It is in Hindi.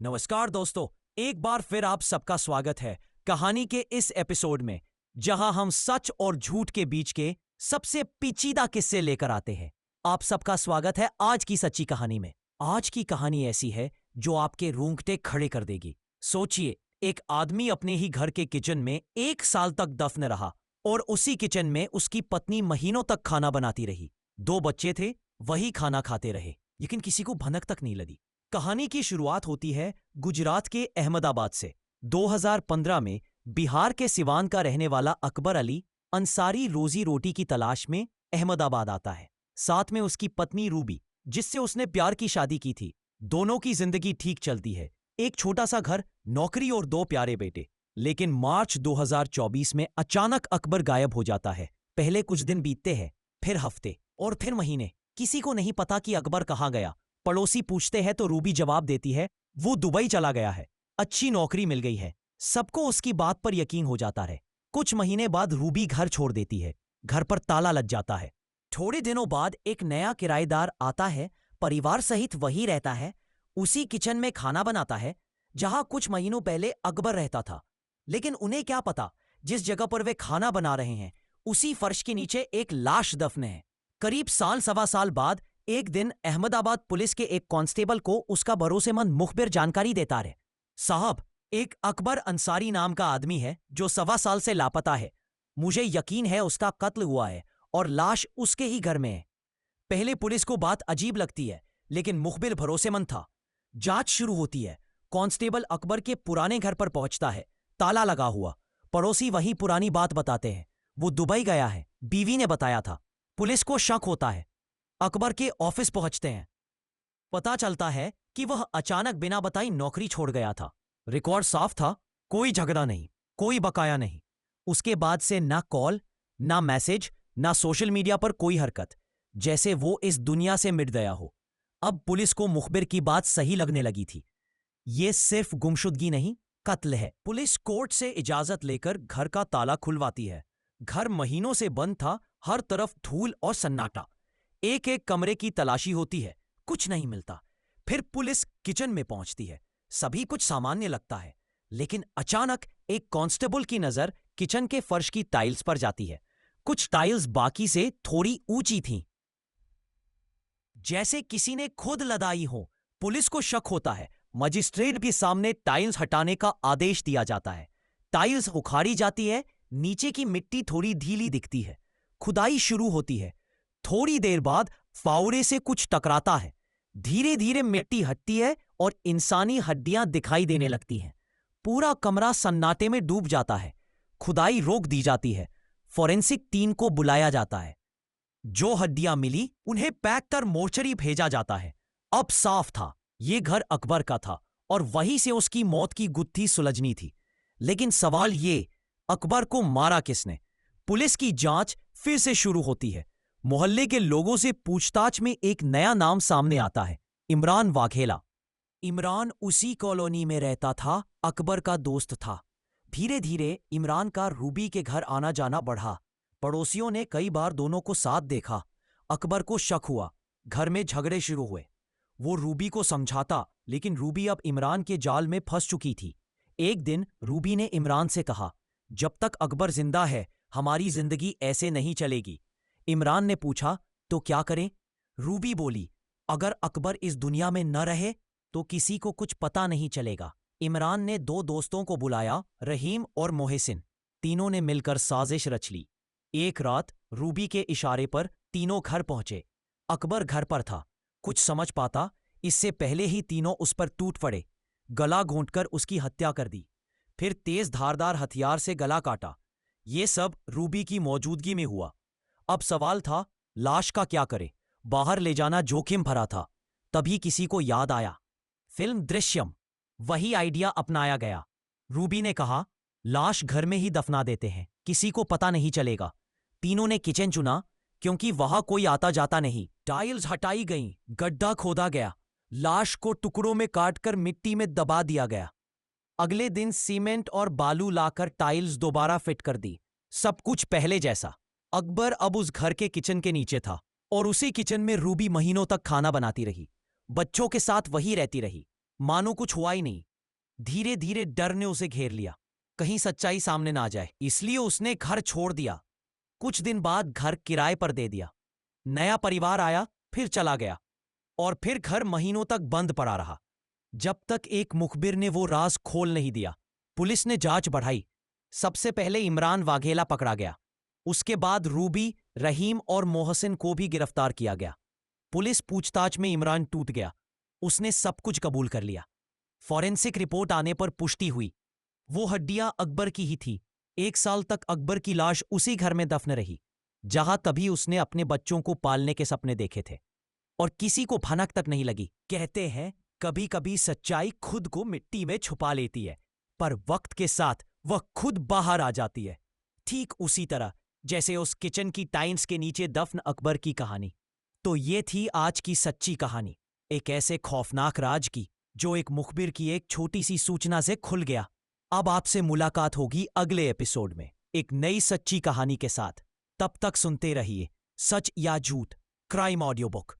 नमस्कार दोस्तों, एक बार फिर आप सबका स्वागत है कहानी के इस एपिसोड में, जहां हम सच और झूठ के बीच के सबसे पेचीदा किस्से लेकर आते हैं। आप सबका स्वागत है आज की सच्ची कहानी में। आज की कहानी ऐसी है जो आपके रोंगटे खड़े कर देगी। सोचिए, एक आदमी अपने ही घर के किचन में 1 साल तक दफन रहा और उसी किचन में उसकी पत्नी महीनों तक खाना बनाती रही। 2 बच्चे थे, वही खाना खाते रहे, लेकिन किसी को भनक तक नहीं लगी। कहानी की शुरुआत होती है गुजरात के अहमदाबाद से। 2015 में बिहार के सिवान का रहने वाला अकबर अली अंसारी रोजी रोटी की तलाश में अहमदाबाद आता है। साथ में उसकी पत्नी रूबी, जिससे उसने प्यार की शादी की थी। दोनों की जिंदगी ठीक चलती है, एक छोटा सा घर, नौकरी और 2 प्यारे बेटे। लेकिन मार्च 2024 में अचानक अकबर गायब हो जाता है। पहले कुछ दिन बीतते हैं, फिर हफ्ते और फिर महीने। किसी को नहीं पता कि अकबर कहाँ गया। पड़ोसी पूछते हैं तो रूबी जवाब देती है वो दुबई चला गया है, अच्छी नौकरी मिल गई है। सबको उसकी बात पर यकीन हो जाता है। कुछ महीने बाद रूबी घर छोड़ देती है, घर पर ताला लग जाता है। थोड़े दिनों बाद एक नया किराएदार आता है, परिवार सहित वही रहता है, उसी किचन में खाना बनाता है जहां कुछ महीनों पहले अकबर रहता था। लेकिन उन्हें क्या पता, जिस जगह पर वे खाना बना रहे हैं उसी फर्श के नीचे एक लाश दफन है। करीब साल सवा साल बाद एक दिन अहमदाबाद पुलिस के एक कांस्टेबल को उसका भरोसेमंद मुखबिर जानकारी देता है, साहब, एक अकबर अंसारी नाम का आदमी है जो सवा साल से लापता है। मुझे यकीन है उसका कत्ल हुआ है और लाश उसके ही घर में है। पहले पुलिस को बात अजीब लगती है, लेकिन मुखबिर भरोसेमंद था। जांच शुरू होती है। कांस्टेबल अकबर के पुराने घर पर पहुंचता है, ताला लगा हुआ। पड़ोसी वही पुरानी बात बताते हैं, वो दुबई गया है, बीवी ने बताया था। पुलिस को शक होता है। अकबर के ऑफिस पहुंचते हैं। पता चलता है कि वह अचानक बिना बताई नौकरी छोड़ गया था। रिकॉर्ड साफ था, कोई झगड़ा नहीं, कोई बकाया नहीं। उसके बाद से ना कॉल, ना मैसेज, ना सोशल मीडिया पर कोई हरकत, जैसे वो इस दुनिया से मिट गया हो। अब पुलिस को मुखबिर की बात सही लगने लगी थी। ये सिर्फ गुमशुदगी नहीं, कत्ल है। पुलिस कोर्ट से इजाजत लेकर घर का ताला खुलवाती है। घर महीनों से बंद था, हर तरफ धूल और सन्नाटा। एक एक कमरे की तलाशी होती है, कुछ नहीं मिलता। फिर पुलिस किचन में पहुंचती है। सभी कुछ सामान्य लगता है, लेकिन अचानक एक कांस्टेबल की नजर किचन के फर्श की टाइल्स पर जाती है। कुछ टाइल्स बाकी से थोड़ी ऊंची थीं, जैसे किसी ने खुद लदाई हो। पुलिस को शक होता है। मजिस्ट्रेट के सामने टाइल्स हटाने का आदेश दिया जाता है। टाइल्स उखाड़ी जाती है, नीचे की मिट्टी थोड़ी ढीली दिखती है। खुदाई शुरू होती है। थोड़ी देर बाद फावड़े से कुछ टकराता है। धीरे धीरे मिट्टी हटती है और इंसानी हड्डियां दिखाई देने लगती हैं। पूरा कमरा सन्नाटे में डूब जाता है। खुदाई रोक दी जाती है। फॉरेंसिक टीम को बुलाया जाता है। जो हड्डियां मिली उन्हें पैक कर मोर्चरी भेजा जाता है। अब साफ था, ये घर अकबर का था और वहीं से उसकी मौत की गुत्थी सुलझनी थी। लेकिन सवाल ये, अकबर को मारा किसने? पुलिस की जांच फिर से शुरू होती है। मोहल्ले के लोगों से पूछताछ में एक नया नाम सामने आता है, इमरान वाघेला। इमरान उसी कॉलोनी में रहता था, अकबर का दोस्त था। धीरे धीरे इमरान का रूबी के घर आना जाना बढ़ा। पड़ोसियों ने कई बार दोनों को साथ देखा। अकबर को शक हुआ, घर में झगड़े शुरू हुए। वो रूबी को समझाता, लेकिन रूबी अब इमरान के जाल में फंस चुकी थी। एक दिन रूबी ने इमरान से कहा, जब तक अकबर जिंदा है हमारी जिंदगी ऐसे नहीं चलेगी। इमरान ने पूछा, तो क्या करें? रूबी बोली, अगर अकबर इस दुनिया में न रहे तो किसी को कुछ पता नहीं चलेगा। इमरान ने 2 दोस्तों को बुलाया, रहीम और मोहसिन। तीनों ने मिलकर साजिश रच ली। एक रात रूबी के इशारे पर तीनों घर पहुंचे। अकबर घर पर था। कुछ समझ पाता इससे पहले ही तीनों उस पर टूट पड़े। गला घोंटकर उसकी हत्या कर दी, फिर तेज धारदार हथियार से गला काटा। ये सब रूबी की मौजूदगी में हुआ। अब सवाल था, लाश का क्या करे? बाहर ले जाना जोखिम भरा था। तभी किसी को याद आया, फिल्म दृश्यम। वही आइडिया अपनाया गया। रूबी ने कहा, लाश घर में ही दफना देते हैं, किसी को पता नहीं चलेगा। तीनों ने किचन चुना, क्योंकि वहां कोई आता जाता नहीं। टाइल्स हटाई गईं, गड्ढा खोदा गया, लाश को टुकड़ों में काटकर मिट्टी में दबा दिया गया। अगले दिन सीमेंट और बालू लाकर टाइल्स दोबारा फिट कर दी। सब कुछ पहले जैसा। अकबर अब उस घर के किचन के नीचे था और उसी किचन में रूबी महीनों तक खाना बनाती रही। बच्चों के साथ वही रहती रही। मानो कुछ हुआ ही नहीं। धीरे धीरे डर ने उसे घेर लिया, कहीं सच्चाई सामने ना आ जाए, इसलिए उसने घर छोड़ दिया। कुछ दिन बाद घर किराए पर दे दिया। नया परिवार आया, फिर चला गया, और फिर घर महीनों तक बंद पड़ा रहा, जब तक एक मुखबिर ने वो राज खोल नहीं दिया। पुलिस ने जांच बढ़ाई। सबसे पहले इमरान वाघेला पकड़ा गया। उसके बाद रूबी, रहीम और मोहसिन को भी गिरफ्तार किया गया। पुलिस पूछताछ में इमरान टूट गया। उसने सब कुछ कबूल कर लिया। फॉरेंसिक रिपोर्ट आने पर पुष्टि हुई, वो हड्डियां अकबर की ही थी। 1 साल तक अकबर की लाश उसी घर में दफन रही, जहां कभी उसने अपने बच्चों को पालने के सपने देखे थे, और किसी को भनक तक नहीं लगी। कहते हैं कभी कभी सच्चाई खुद को मिट्टी में छुपा लेती है, पर वक्त के साथ वह खुद बाहर आ जाती है। ठीक उसी तरह जैसे उस किचन की टाइल्स के नीचे दफन अकबर की कहानी। तो ये थी आज की सच्ची कहानी, एक ऐसे खौफनाक राज की जो एक मुखबिर की एक छोटी सी सूचना से खुल गया। अब आपसे मुलाकात होगी अगले एपिसोड में एक नई सच्ची कहानी के साथ। तब तक सुनते रहिए सच या झूठ, क्राइम ऑडियो बुक।